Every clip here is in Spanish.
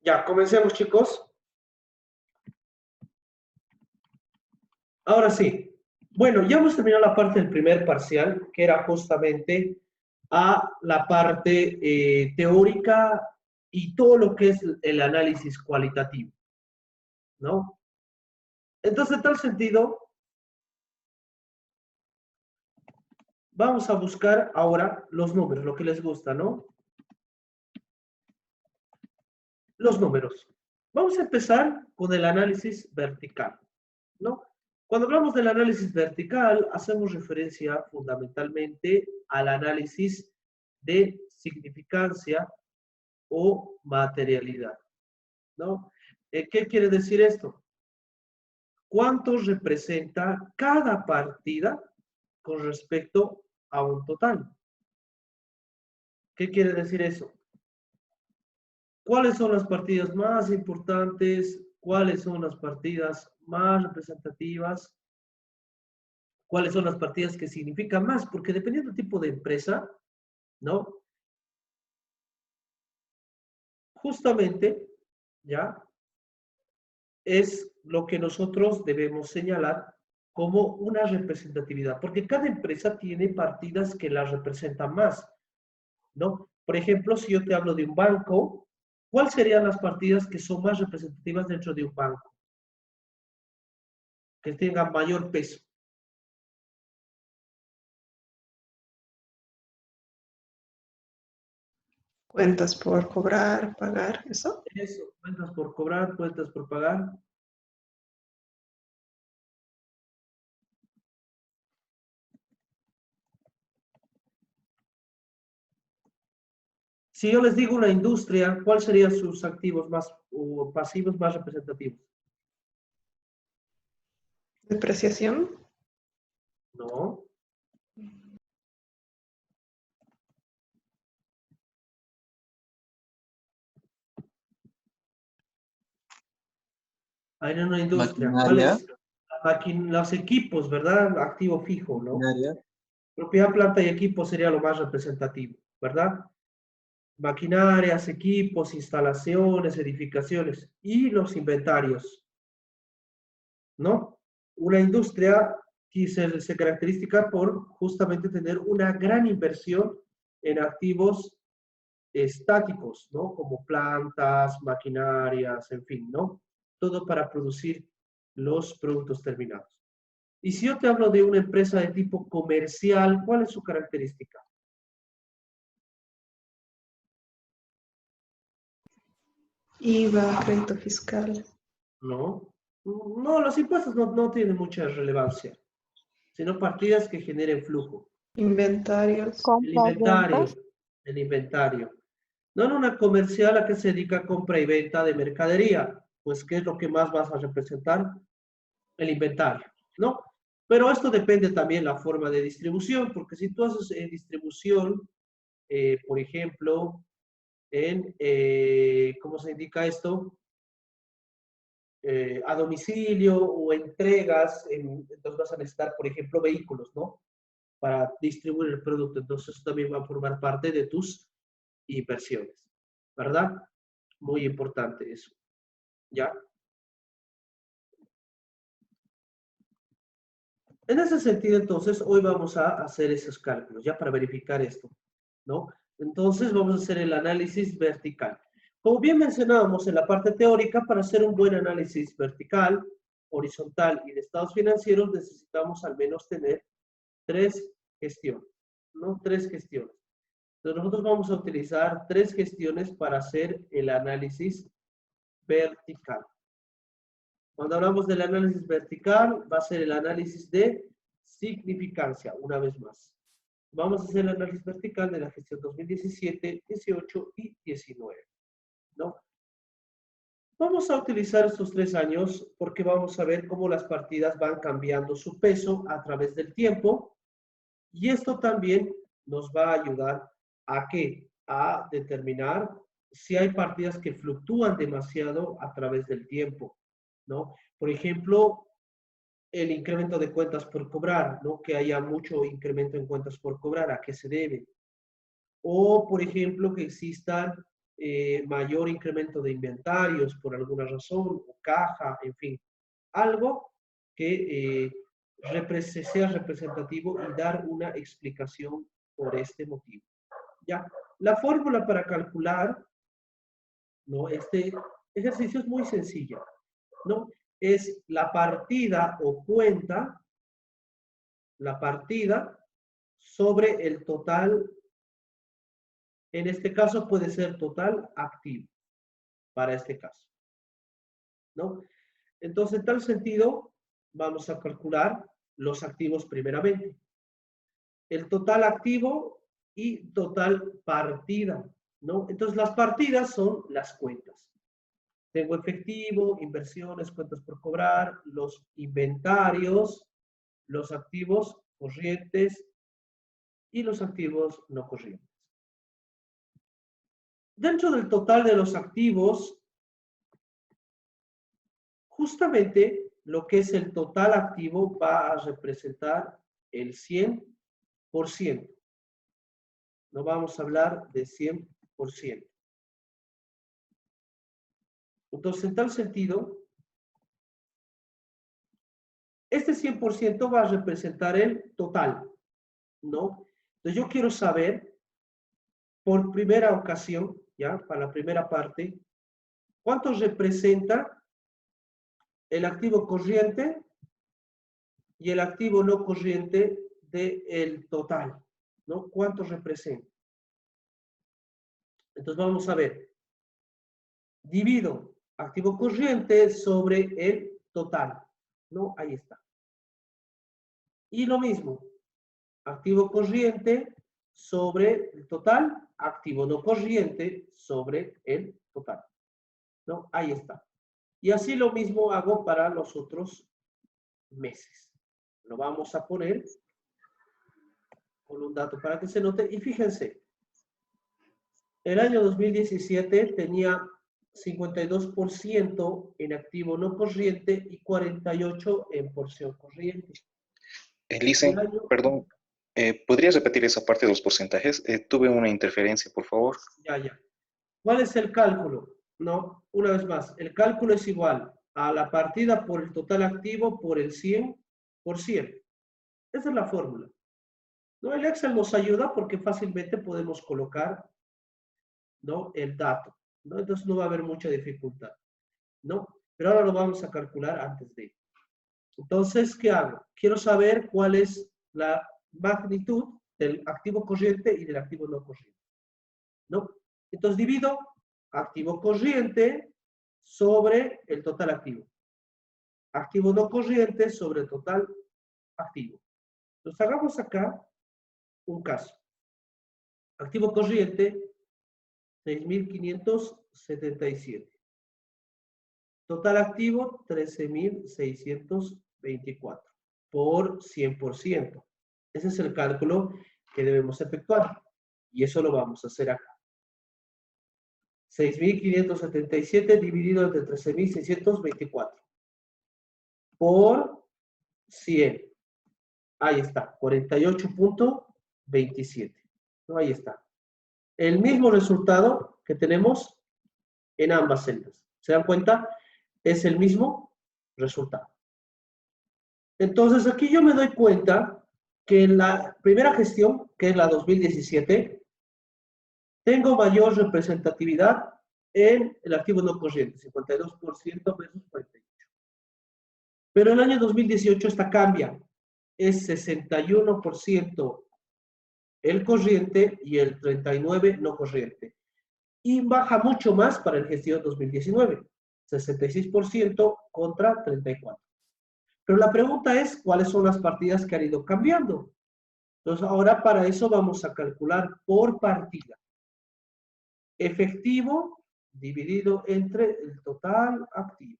Ya, comencemos, chicos. Ahora sí. Bueno, ya hemos terminado la parte del primer parcial, que era justamente a la parte teórica y todo lo que es el análisis cualitativo, ¿no? Entonces, en tal sentido, vamos a buscar ahora los números, lo que les gusta, ¿no? Los números. Vamos a empezar con el análisis vertical, ¿no? Cuando hablamos del análisis vertical, hacemos referencia fundamentalmente al análisis de significancia o materialidad, ¿no? ¿Qué quiere decir esto? ¿Cuánto representa cada partida con respecto a un total? ¿Qué quiere decir eso? ¿Cuáles son las partidas más importantes? ¿Cuáles son las partidas más representativas? ¿Cuáles son las partidas que significan más? Porque dependiendo del tipo de empresa, ¿no? Justamente, ¿ya? Es lo que nosotros debemos señalar como una representatividad, porque cada empresa tiene partidas que la representan más, ¿no? Por ejemplo, si yo te hablo de un banco, ¿cuáles serían las partidas que son más representativas dentro de un banco? Que tengan mayor peso. Cuentas por cobrar, pagar, ¿eso? Eso, cuentas por cobrar, cuentas por pagar. Si yo les digo una industria, ¿cuáles serían sus activos más o pasivos más representativos? Depreciación. No. Hay una industria. ¿Cuál Maquinaria, es? Los equipos, ¿verdad? Activo fijo, ¿no? maquinaria, Propiedad, planta y equipo sería lo más representativo, ¿verdad? Maquinarias, equipos, instalaciones, edificaciones y los inventarios, ¿no? Una industria que se caracteriza por justamente tener una gran inversión en activos estáticos, ¿no? Como plantas, maquinarias, en fin, ¿no? Todo para producir los productos terminados. Y si yo te hablo de una empresa de tipo comercial, ¿cuál es su característica? IVA, crédito fiscal. No, no, los impuestos no tienen mucha relevancia, sino partidas que generen flujo. Inventarios. El Compras, inventario, ventas. el inventario. No en una comercial a que se dedica a compra y venta de mercadería, pues ¿qué es lo que más vas a representar? El inventario, ¿no? Pero esto depende también la forma de distribución, porque si tú haces distribución, por ejemplo, ¿cómo se indica esto? A domicilio o entregas, entonces vas a necesitar, por ejemplo, vehículos, ¿no? Para distribuir el producto. Entonces, eso también va a formar parte de tus inversiones, ¿verdad? Muy importante eso, ¿ya? En ese sentido, entonces, hoy vamos a hacer esos cálculos, ya para verificar esto, ¿no? Entonces, vamos a hacer el análisis vertical. Como bien mencionábamos en la parte teórica, para hacer un buen análisis vertical, horizontal y de estados financieros, necesitamos al menos tener tres gestiones, ¿no? Tres gestiones. Entonces, nosotros vamos a utilizar tres gestiones para hacer el análisis vertical. Cuando hablamos del análisis vertical, va a ser el análisis de significancia, una vez más. Vamos a hacer el análisis vertical de la gestión 2017, 18 y 19, ¿no? Vamos a utilizar estos 3 años porque vamos a ver cómo las partidas van cambiando su peso a través del tiempo y esto también nos va a ayudar a ¿qué? A determinar si hay partidas que fluctúan demasiado a través del tiempo, ¿no? Por ejemplo, el incremento de cuentas por cobrar, ¿no? Que haya mucho incremento en cuentas por cobrar, ¿a qué se debe? O, por ejemplo, que existan mayor incremento de inventarios por alguna razón, o caja, en fin, algo que sea representativo y dar una explicación por este motivo. ¿Ya? La fórmula para calcular, ¿no? Este ejercicio es muy sencilla, ¿no? Es la partida o cuenta, la partida sobre el total, en este caso puede ser total activo, para este caso, ¿no? Entonces, en tal sentido, vamos a calcular los activos primeramente. El total activo y total partida, ¿no? Entonces, las partidas son las cuentas. Tengo efectivo, inversiones, cuentas por cobrar, los inventarios, los activos corrientes y los activos no corrientes. Dentro del total de los activos, justamente lo que es el total activo va a representar el 100%. No vamos a hablar de 100%. Entonces, en tal sentido, este 100% va a representar el total, ¿no? Entonces, yo quiero saber, por primera ocasión, ¿ya? Para la primera parte, ¿cuánto representa el activo corriente y el activo no corriente del total, ¿no? ¿Cuánto representa? Entonces, vamos a ver. Divido activo corriente sobre el total, ¿no? Ahí está. Y lo mismo, activo corriente sobre el total, activo no corriente sobre el total, ¿no? Ahí está. Y así lo mismo hago para los otros meses. Lo vamos a poner con un dato para que se note. Y fíjense, el año 2017 tenía 52% en activo no corriente y 48% en porción corriente. Lisen, perdón, ¿podrías repetir esa parte de los porcentajes? Tuve una interferencia, por favor. Ya. ¿Cuál es el cálculo? No, una vez más, el cálculo es igual a la partida por el total activo por el 100%. Esa es la fórmula. ¿No? El Excel nos ayuda porque fácilmente podemos colocar, ¿no? El dato, ¿no? Entonces no va a haber mucha dificultad, ¿no? Pero ahora lo vamos a calcular antes de. Entonces, ¿qué hago? Quiero saber cuál es la magnitud del activo corriente y del activo no corriente, ¿no? Entonces divido activo corriente sobre el total activo. Activo no corriente sobre el total activo. Entonces hagamos acá un caso. Activo corriente, 6.577. Total activo, 13.624 por 100%. Ese es el cálculo que debemos efectuar. Y eso lo vamos a hacer acá. 6.577 dividido entre 13.624 por 100. Ahí está, 48.27. ¿No? Ahí está. El mismo resultado que tenemos en ambas celdas. ¿Se dan cuenta? Es el mismo resultado. Entonces, aquí yo me doy cuenta que en la primera gestión, que es la 2017, tengo mayor representatividad en el activo no corriente, 52% versus 48%. Pero en el año 2018 esta cambia, es 61% el corriente y el 39% no corriente. Y baja mucho más para el gestión 2019, 66% contra 34%. Pero la pregunta es, ¿cuáles son las partidas que han ido cambiando? Entonces, ahora para eso vamos a calcular por partida. Efectivo dividido entre el total activo.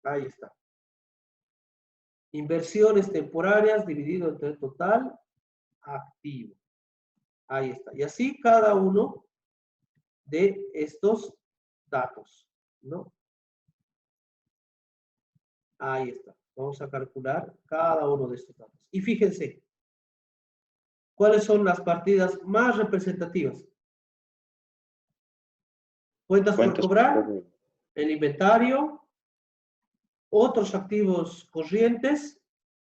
Ahí está. Inversiones temporarias dividido entre el total activo. Ahí está. Y así cada uno de estos datos, ¿no? Ahí está. Vamos a calcular cada uno de estos datos. Y fíjense, ¿cuáles son las partidas más representativas? Cuentas por Cuentas cobrar, por- el inventario, otros activos corrientes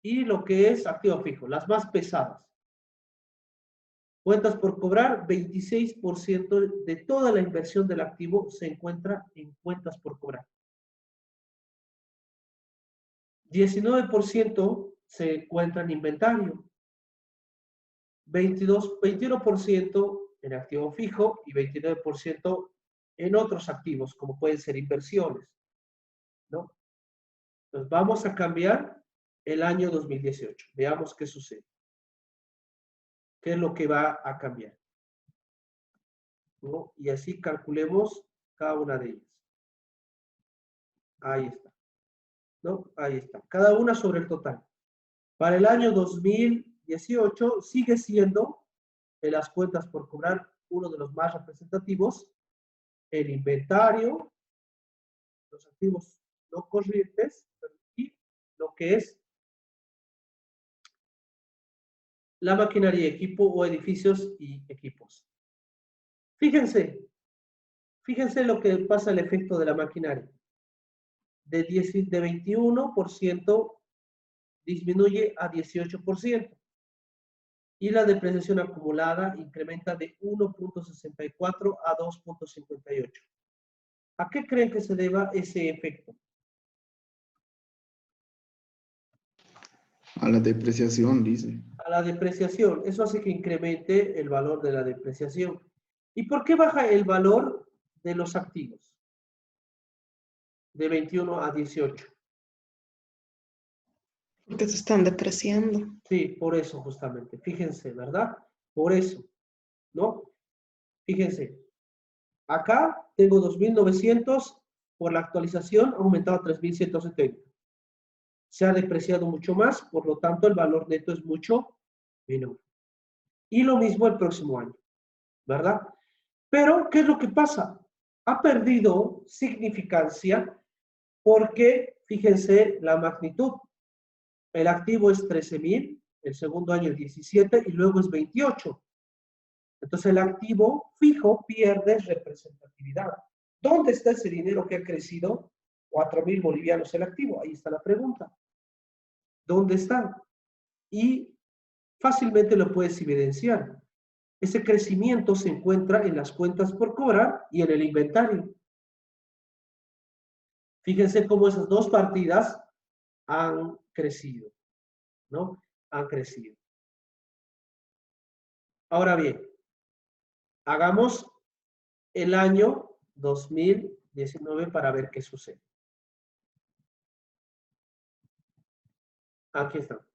y lo que es activo fijo, las más pesadas. Cuentas por cobrar, 26% de toda la inversión del activo se encuentra en cuentas por cobrar. 19% se encuentra en inventario. 21% en activo fijo y 29% en otros activos, como pueden ser inversiones, ¿no? Entonces vamos a cambiar el año 2018. Veamos qué sucede. ¿Qué es lo que va a cambiar? ¿No? Y así calculemos cada una de ellas. Ahí está. ¿No? Ahí está. Cada una sobre el total. Para el año 2018 sigue siendo en las cuentas por cobrar uno de los más representativos, el inventario, los activos no corrientes y lo que es la maquinaria y equipo o edificios y equipos. Fíjense lo que pasa el efecto de la maquinaria. De 21% disminuye a 18%. Y la depreciación acumulada incrementa de 1.64 a 2.58. ¿A qué creen que se deba ese efecto? A la depreciación, dice. A la depreciación. Eso hace que incremente el valor de la depreciación. ¿Y por qué baja el valor de los activos? De 21 a 18. Porque se están depreciando. Sí, por eso justamente. Fíjense, ¿verdad? Por eso, ¿no? Fíjense. Acá tengo 2.900, por la actualización ha aumentado a 3.170. Se ha depreciado mucho más, por lo tanto el valor neto es mucho menor. Y lo mismo el próximo año, ¿verdad? Pero, ¿qué es lo que pasa? Ha perdido significancia porque, fíjense, la magnitud. El activo es 13.000, el segundo año es 17 y luego es 28. Entonces el activo fijo pierde representatividad. ¿Dónde está ese dinero que ha crecido? 4.000 bolivianos el activo. Ahí está la pregunta. ¿Dónde está? Y fácilmente lo puedes evidenciar. Ese crecimiento se encuentra en las cuentas por cobrar y en el inventario. Fíjense cómo esas dos partidas han crecido, ¿no? Han crecido. Ahora bien, hagamos el año 2019 para ver qué sucede. Aquí está.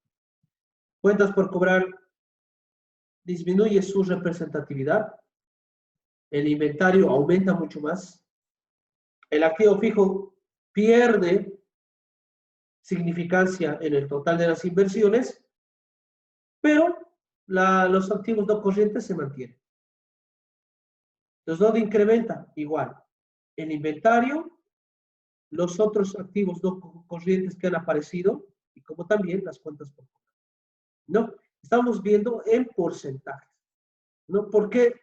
Cuentas por cobrar disminuye su representatividad. El inventario aumenta mucho más. El activo fijo pierde significancia en el total de las inversiones, pero los activos no corrientes se mantienen. Los ¿dónde incrementa? Igual. El inventario, los otros activos no corrientes que han aparecido, y como también las cuentas por cobrar. ¿No? Estamos viendo en porcentajes. ¿No? ¿Por qué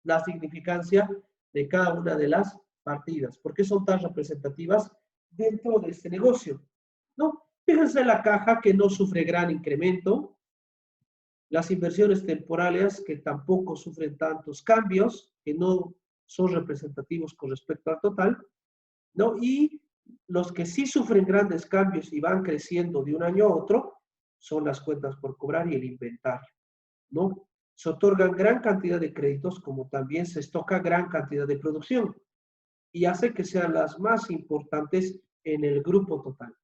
la significancia de cada una de las partidas? ¿Por qué son tan representativas dentro de este negocio? ¿No? Fíjense la caja que no sufre gran incremento, las inversiones temporales que tampoco sufren tantos cambios, que no son representativos con respecto al total, ¿no? Y los que sí sufren grandes cambios y van creciendo de un año a otro son las cuentas por cobrar y el inventario, ¿no? Se otorgan gran cantidad de créditos, como también se estoca gran cantidad de producción y hace que sean las más importantes en el grupo total,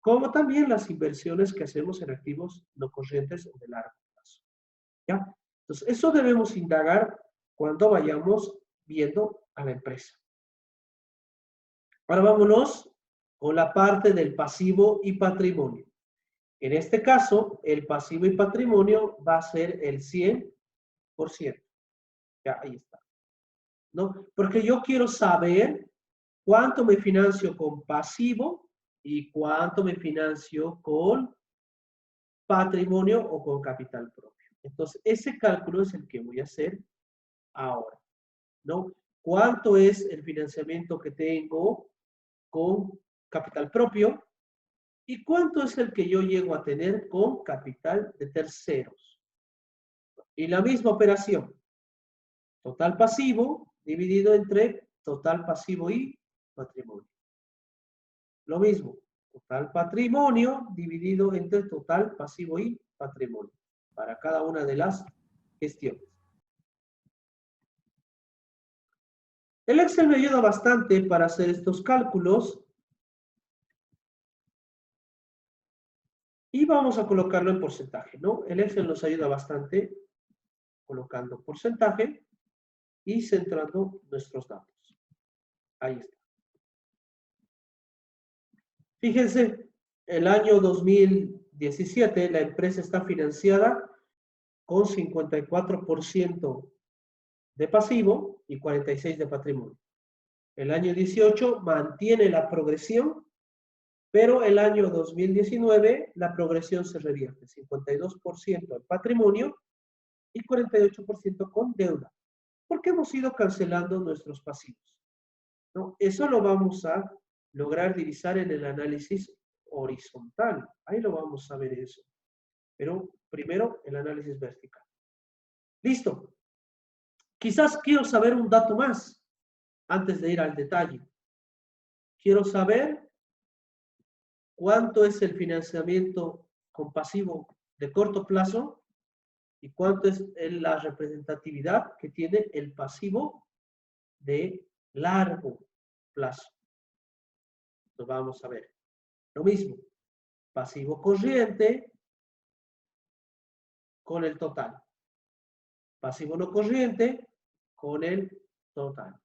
como también las inversiones que hacemos en activos no corrientes o de largo plazo. ¿Ya? Entonces, eso debemos indagar cuando vayamos viendo a la empresa. Ahora vámonos con la parte del pasivo y patrimonio. En este caso, el pasivo y patrimonio va a ser el 100%. Ya, ahí está. ¿No? Porque yo quiero saber cuánto me financio con pasivo y cuánto me financio con patrimonio o con capital propio. Entonces, ese cálculo es el que voy a hacer ahora, ¿no? cuánto es el financiamiento que tengo con capital propio y cuánto es el que yo llego a tener con capital de terceros. Y la misma operación, total pasivo dividido entre total pasivo y patrimonio. Lo mismo, total patrimonio dividido entre total pasivo y patrimonio para cada una de las gestiones. El Excel me ayuda bastante para hacer estos cálculos y vamos a colocarlo en porcentaje, ¿no? El Excel nos ayuda bastante colocando porcentaje y centrando nuestros datos. Ahí está. Fíjense, el año 2017 la empresa está financiada con 54% de pasivo y 46% de patrimonio. El año 18 mantiene la progresión, pero el año 2019 la progresión se revierte, 52% en patrimonio y 48% con deuda, porque hemos ido cancelando nuestros pasivos, ¿no? Eso lo vamos a lograr divisar en el análisis horizontal, ahí lo vamos a ver eso, pero primero el análisis vertical. Listo. Quizás quiero saber un dato más antes de ir al detalle. Quiero saber cuánto es el financiamiento con pasivo de corto plazo y cuánto es la representatividad que tiene el pasivo de largo plazo. Entonces vamos a ver. Lo mismo, pasivo corriente con el total. Pasivo no corriente con el total.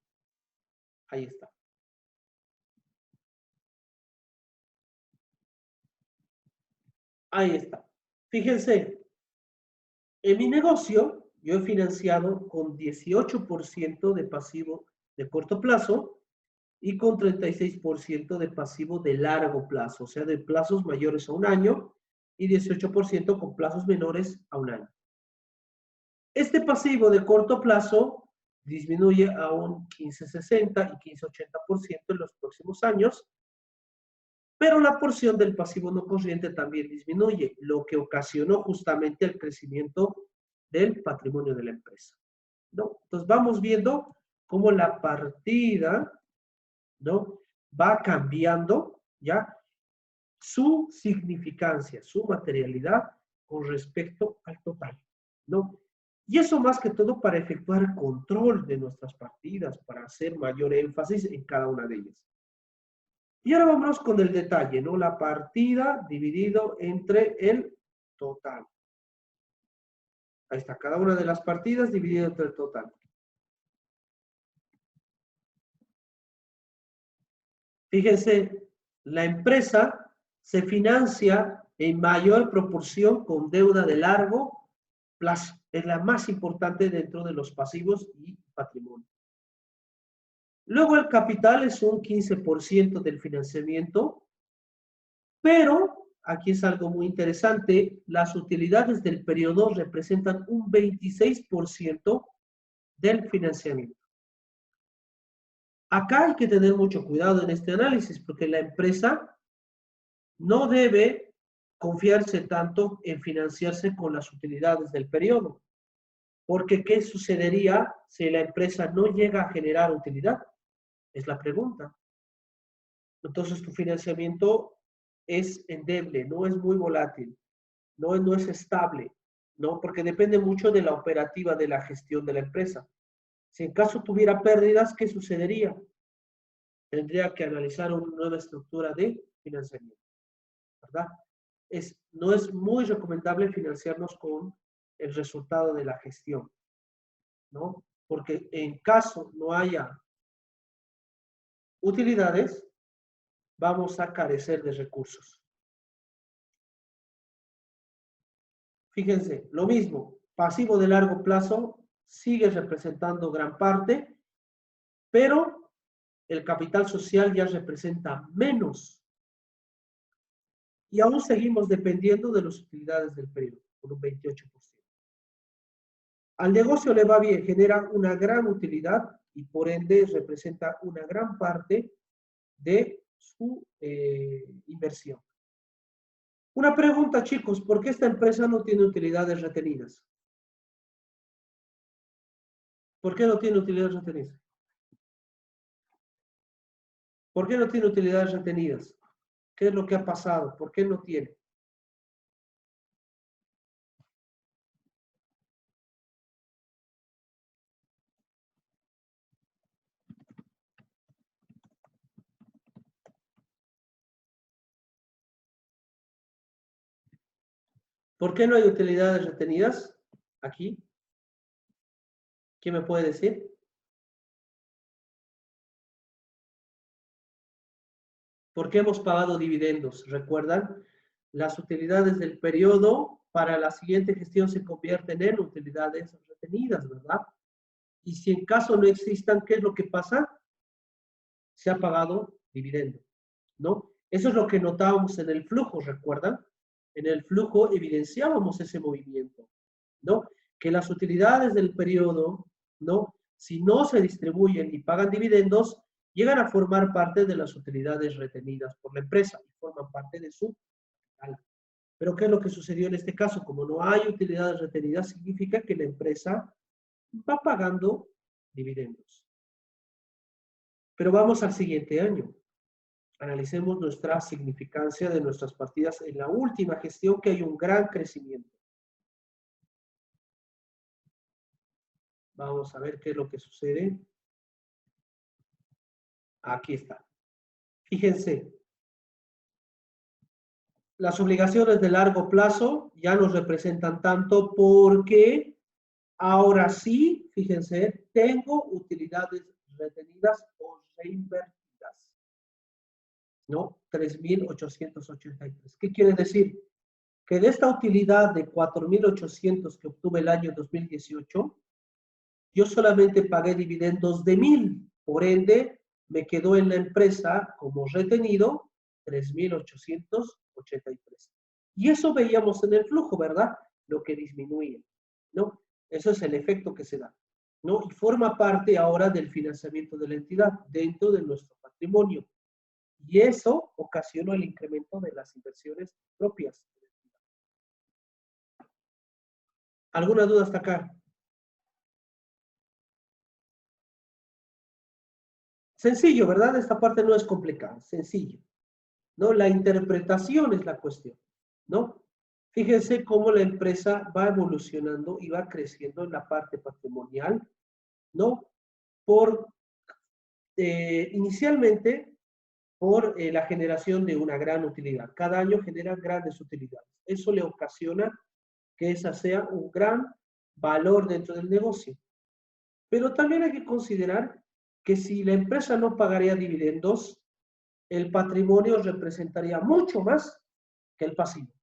Ahí está. Ahí está. Fíjense, en mi negocio yo he financiado con 18% de pasivo de corto plazo y con 36% de pasivo de largo plazo, o sea, de plazos mayores a un año y 18% con plazos menores a un año. Este pasivo de corto plazo disminuye a un 15-60 y 15-80% en los próximos años, pero la porción del pasivo no corriente también disminuye, lo que ocasionó justamente el crecimiento del patrimonio de la empresa, ¿no? Entonces vamos viendo cómo la partida, ¿no?, va cambiando, ¿ya?, su significancia, su materialidad con respecto al total, ¿no? Y eso más que todo para efectuar control de nuestras partidas, para hacer mayor énfasis en cada una de ellas. Y ahora vámonos con el detalle, ¿no? La partida dividido entre el total. Ahí está, cada una de las partidas dividida entre el total. Fíjense, la empresa se financia en mayor proporción con deuda de largo plazo. Es la más importante dentro de los pasivos y patrimonio. Luego el capital es un 15% del financiamiento, pero aquí es algo muy interesante, las utilidades del periodo representan un 26% del financiamiento. Acá hay que tener mucho cuidado en este análisis, porque la empresa no debe confiarse tanto en financiarse con las utilidades del periodo, porque ¿qué sucedería si la empresa no llega a generar utilidad? Es la pregunta. Entonces tu financiamiento es endeble, no es muy volátil, no es estable, ¿no? Porque depende mucho de la operativa de la gestión de la empresa. Si en caso tuviera pérdidas, ¿qué sucedería? Tendría que analizar una nueva estructura de financiamiento, ¿verdad? No es muy recomendable financiarnos con el resultado de la gestión, ¿no? Porque en caso no haya utilidades, vamos a carecer de recursos. Fíjense, lo mismo, pasivo de largo plazo sigue representando gran parte, pero el capital social ya representa menos. Y aún seguimos dependiendo de las utilidades del periodo, por un 28%. Al negocio le va bien, genera una gran utilidad y por ende representa una gran parte de su inversión. Una pregunta, chicos, ¿por qué esta empresa no tiene utilidades retenidas? ¿Por qué no tiene utilidades retenidas? ¿Por qué no tiene utilidades retenidas? ¿Qué es lo que ha pasado? ¿Por qué no tiene? ¿Por qué no hay utilidades retenidas? Aquí. ¿Quién me puede decir? ¿Por qué hemos pagado dividendos? ¿Recuerdan? Las utilidades del periodo para la siguiente gestión se convierten en utilidades retenidas, ¿verdad? Y si en caso no existan, ¿qué es lo que pasa? Se ha pagado dividendo, ¿no? Eso es lo que notábamos en el flujo, ¿recuerdan? En el flujo evidenciábamos ese movimiento, ¿no? Que las utilidades del periodo, ¿no? Si no se distribuyen y pagan dividendos, llegan a formar parte de las utilidades retenidas por la empresa y forman parte de su capital. Pero ¿qué es lo que sucedió en este caso? Como no hay utilidades retenidas, significa que la empresa va pagando dividendos. Pero vamos al siguiente año. Analicemos nuestra significancia de nuestras partidas en la última gestión, que hay un gran crecimiento. Vamos a ver qué es lo que sucede. Aquí está. Fíjense. Las obligaciones de largo plazo ya nos representan tanto porque ahora sí, fíjense, tengo utilidades retenidas o reinvertidas. ¿No? 3.883. ¿Qué quiere decir? Que de esta utilidad de 4.800 que obtuve el año 2018, yo solamente pagué dividendos de 1.000. Por ende, me quedó en la empresa como retenido 3.883. Y eso veíamos en el flujo, ¿verdad? Lo que disminuía, ¿no? Eso es el efecto que se da, ¿no? Y forma parte ahora del financiamiento de la entidad dentro de nuestro patrimonio. Y eso ocasionó el incremento de las inversiones propias. ¿Alguna duda hasta acá? Sencillo, ¿verdad? Esta parte no es complicada, sencillo, ¿no? La interpretación es la cuestión, ¿no? Fíjense cómo la empresa va evolucionando y va creciendo en la parte patrimonial, ¿no? Inicialmente, por la generación de una gran utilidad. Cada año genera grandes utilidades. Eso le ocasiona que esa sea un gran valor dentro del negocio. Pero también hay que considerar que si la empresa no pagaría dividendos, el patrimonio representaría mucho más que el pasivo,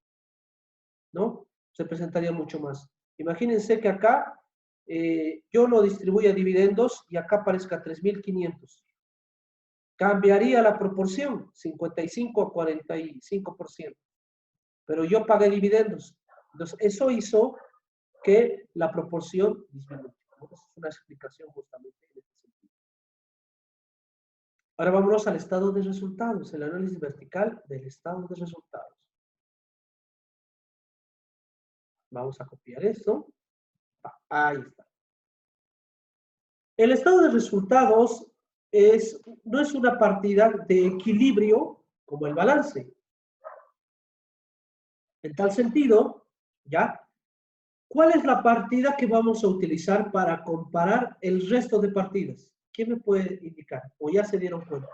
¿no? Representaría mucho más. Imagínense que acá yo no distribuya dividendos y acá aparezca 3.500. Cambiaría la proporción, 55 a 45%. Pero yo pagué dividendos. Entonces, eso hizo que la proporción disminuyera. Esa es una explicación justamente en este sentido. Ahora vámonos al estado de resultados, el análisis vertical del estado de resultados. Vamos a copiar esto. Ahí está. El estado de resultados no es una partida de equilibrio como el balance. En tal sentido, ¿ya? ¿Cuál es la partida que vamos a utilizar para comparar el resto de partidas? ¿Quién me puede indicar? ¿O ya se dieron cuenta?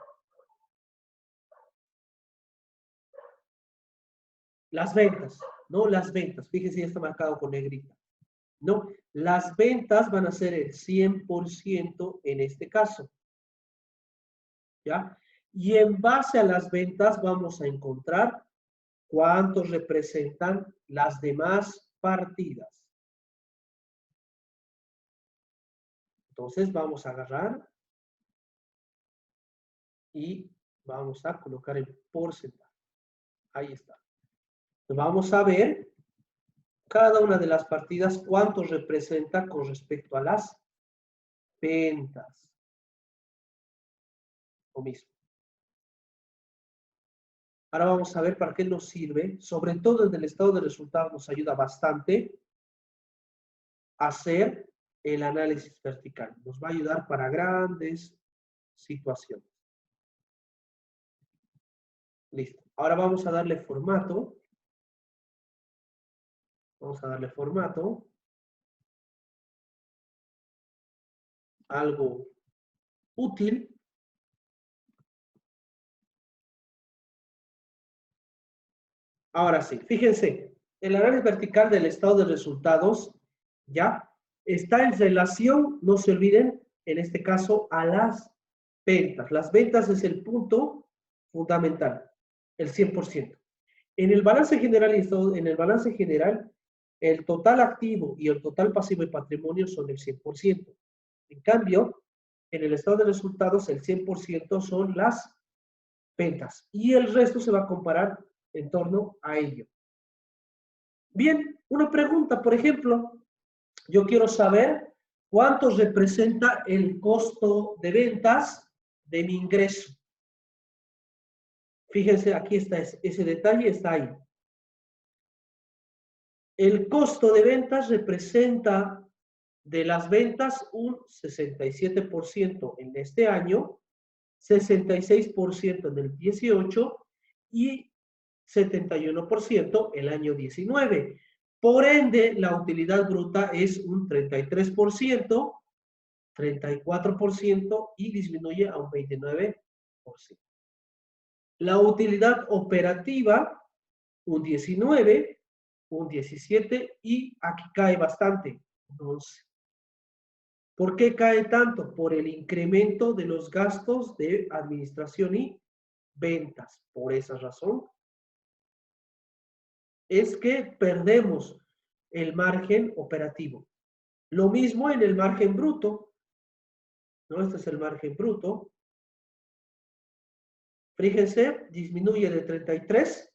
Las ventas, ¿no? Las ventas. Fíjense, ya está marcado con negrita. ¿No? Las ventas van a ser el 100% en este caso. ¿Ya? Y en base a las ventas vamos a encontrar cuántos representan las demás partidas. Entonces vamos a agarrar y vamos a colocar el porcentaje. Ahí está. Vamos a ver cada una de las partidas cuánto representa con respecto a las ventas. lo mismo. Ahora vamos a ver para qué nos sirve, sobre todo en el estado de resultados nos ayuda bastante a hacer el análisis vertical. Nos va a ayudar para grandes situaciones. Listo. Ahora vamos a darle formato. Vamos a darle formato. Algo útil. Ahora sí, fíjense, el análisis vertical del estado de resultados, ¿ya? Está en relación, no se olviden, en este caso, a las ventas. Las ventas es el punto fundamental, el 100%. En el balance general, el total activo y el total pasivo y patrimonio son el 100%. En cambio, en el estado de resultados, el 100% son las ventas. Y el resto se va a comparar en torno a ello. Bien, una pregunta, por ejemplo, yo quiero saber cuánto representa el costo de ventas de mi ingreso. Fíjense, aquí está ese detalle, está ahí. El costo de ventas representa de las ventas un 67% en este año, 66% en el 18 y 71% el año 19. Por ende, la utilidad bruta es un 33%, 34% y disminuye a un 29%. La utilidad operativa, un 19%, un 17% y aquí cae bastante, un 11%. ¿Por qué cae tanto? Por el incremento de los gastos de administración y ventas. Por esa razón es que perdemos el margen operativo. Lo mismo en el margen bruto, ¿no? Este es el margen bruto. Fíjense, disminuye de 33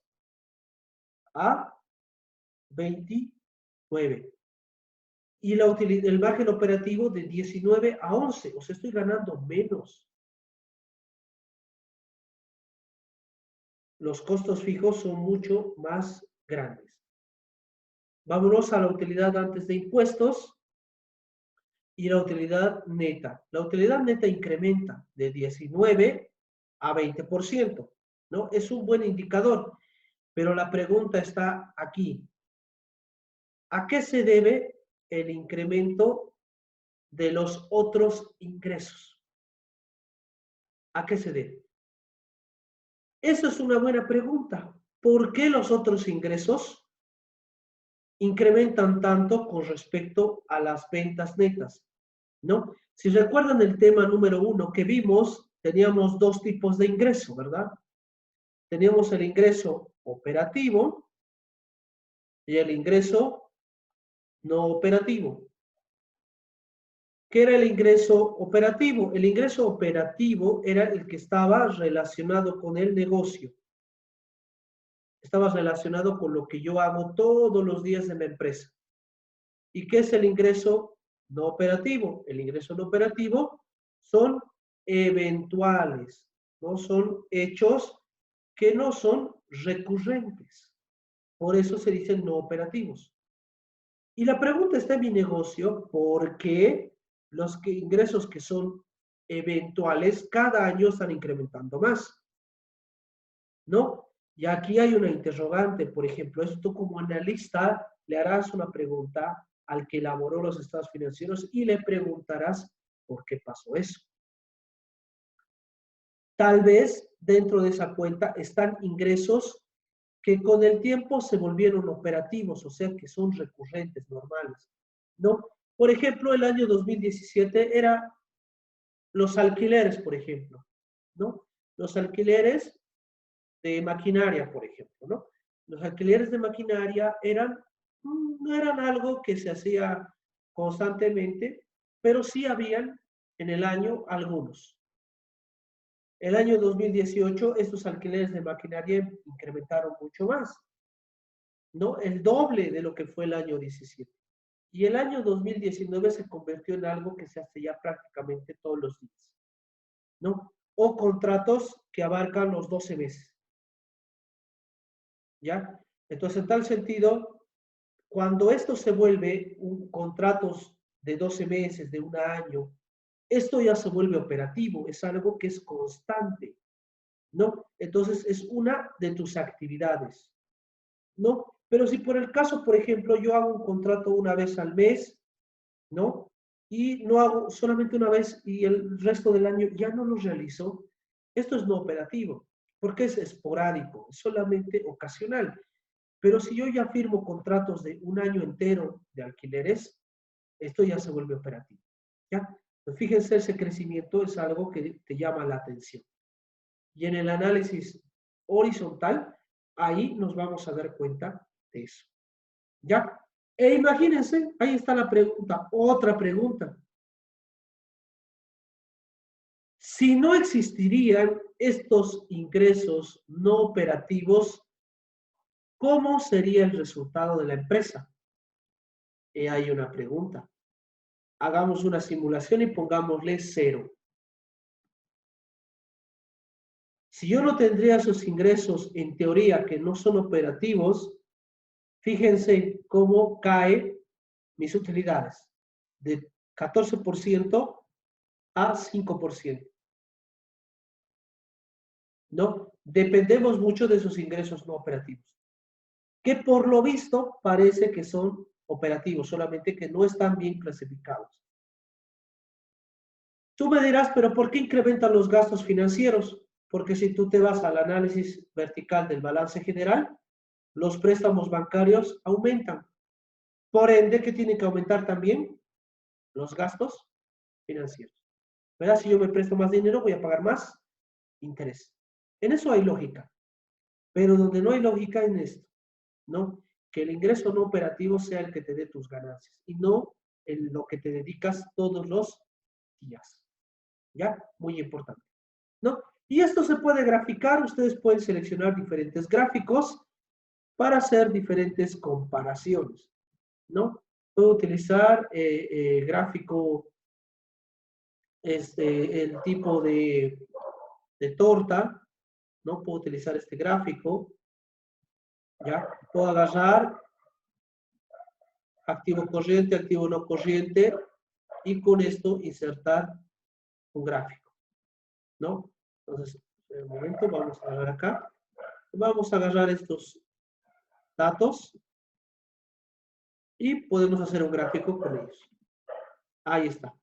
a 29. Y el margen operativo de 19 a 11. O sea, estoy ganando menos. Los costos fijos son mucho más grandes. Vámonos a la utilidad antes de impuestos y la utilidad neta. La utilidad neta incrementa de 19 a 20%, ¿no? Es un buen indicador, pero la pregunta está aquí. ¿A qué se debe el incremento de los otros ingresos? ¿A qué se debe? Eso es una buena pregunta. ¿Por qué los otros ingresos incrementan tanto con respecto a las ventas netas? ¿No? Si recuerdan el tema número 1 que vimos, teníamos dos tipos de ingreso, ¿verdad? Teníamos el ingreso operativo y el ingreso no operativo. ¿Qué era el ingreso operativo? El ingreso operativo era el que estaba relacionado con el negocio. Estaba relacionado con lo que yo hago todos los días en la empresa. ¿Y qué es el ingreso no operativo? El ingreso no operativo son eventuales, ¿no? Son hechos que no son recurrentes. Por eso se dicen no operativos. Y la pregunta está en mi negocio, ¿por qué los ingresos que son eventuales cada año están incrementando más? ¿No? Y aquí hay una interrogante, por ejemplo, esto tú como analista le harás una pregunta al que elaboró los estados financieros y le preguntarás por qué pasó eso. Tal vez dentro de esa cuenta están ingresos que con el tiempo se volvieron operativos, o sea que son recurrentes, normales, ¿no? Por ejemplo, el año 2017 era los alquileres, por ejemplo, ¿no? Los alquileres de maquinaria, por ejemplo, ¿no? Los alquileres de maquinaria no eran algo que se hacía constantemente, pero sí habían en el año algunos. El año 2018, estos alquileres de maquinaria incrementaron mucho más, ¿no? El doble de lo que fue el año 17. Y el año 2019 se convirtió en algo que se hace ya prácticamente todos los días, ¿no? o contratos que abarcan los 12 meses. ¿Ya? Entonces, en tal sentido, cuando esto se vuelve contratos de 12 meses, de un año, esto ya se vuelve operativo, es algo que es constante, ¿no? Entonces, es una de tus actividades, ¿no? Pero si por el caso, por ejemplo, yo hago un contrato una vez al mes, ¿no? Y no hago solamente una vez y el resto del año ya no lo realizo, esto es no operativo, porque es esporádico, es solamente ocasional. Pero si yo ya firmo contratos de un año entero de alquileres, esto ya se vuelve operativo, ¿ya? Pues fíjense, ese crecimiento es algo que te llama la atención. Y en el análisis horizontal, ahí nos vamos a dar cuenta de eso, ¿ya? E imagínense, ahí está la pregunta, otra pregunta. Si no existirían estos ingresos no operativos, ¿cómo sería el resultado de la empresa? Y hay una pregunta. Hagamos una simulación y pongámosle 0. Si yo no tendría esos ingresos, en teoría, que no son operativos, fíjense cómo caen mis utilidades. De 14% a 5%. ¿No? Dependemos mucho de esos ingresos no operativos, que por lo visto parece que son operativos, solamente que no están bien clasificados. Tú me dirás, pero ¿por qué incrementan los gastos financieros? Porque si tú te vas al análisis vertical del balance general, los préstamos bancarios aumentan. Por ende, ¿qué tienen que aumentar también? Los gastos financieros. ¿Verdad? Si yo me presto más dinero, voy a pagar más interés. En eso hay lógica. Pero donde no hay lógica en esto, ¿no? Que el ingreso no operativo sea el que te dé tus ganancias y no en lo que te dedicas todos los días. ¿Ya? Muy importante, ¿no? Y esto se puede graficar, ustedes pueden seleccionar diferentes gráficos para hacer diferentes comparaciones, ¿no? Puedo utilizar gráfico, el tipo de torta, ¿no? Puedo utilizar este gráfico, ¿ya? Puedo agarrar activo corriente, activo no corriente, y con esto insertar un gráfico, ¿no? Entonces, en el momento vamos a ver acá. Vamos a agarrar estos datos y podemos hacer un gráfico con ellos. Ahí está.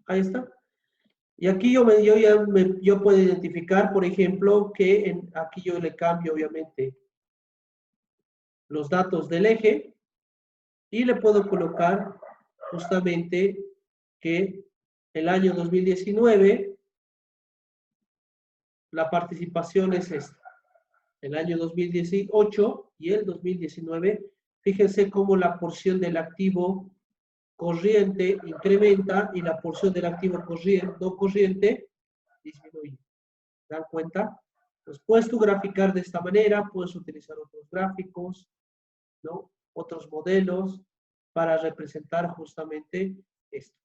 Ahí está. Y aquí yo puedo identificar, por ejemplo, que aquí yo le cambio, obviamente, los datos del eje y le puedo colocar justamente que el año 2019 la participación es esta. El año 2018 y el 2019, fíjense cómo la porción del activo corriente incrementa y la porción del activo no corriente disminuye. ¿Se dan cuenta? Entonces, puedes tú graficar de esta manera, puedes utilizar otros gráficos, ¿no? Otros modelos para representar justamente esto.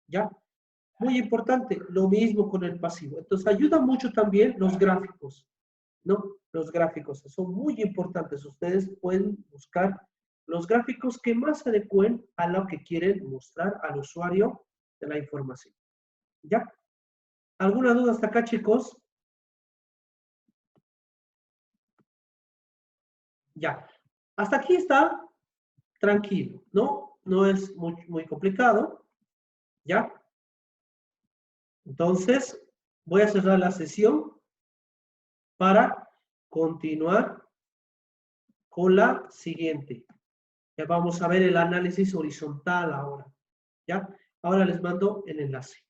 ¿Ya? Muy importante, lo mismo con el pasivo. Entonces, ayuda mucho también los gráficos, ¿no? Los gráficos son muy importantes. Ustedes pueden buscar los gráficos que más se adecúen a lo que quieren mostrar al usuario de la información. ¿Ya? ¿Alguna duda hasta acá, chicos? Ya. Hasta aquí está tranquilo, ¿no? No es muy complicado. ¿Ya? Entonces, voy a cerrar la sesión para continuar con la siguiente. Ya vamos a ver el análisis horizontal ahora. ¿Ya? Ahora les mando el enlace.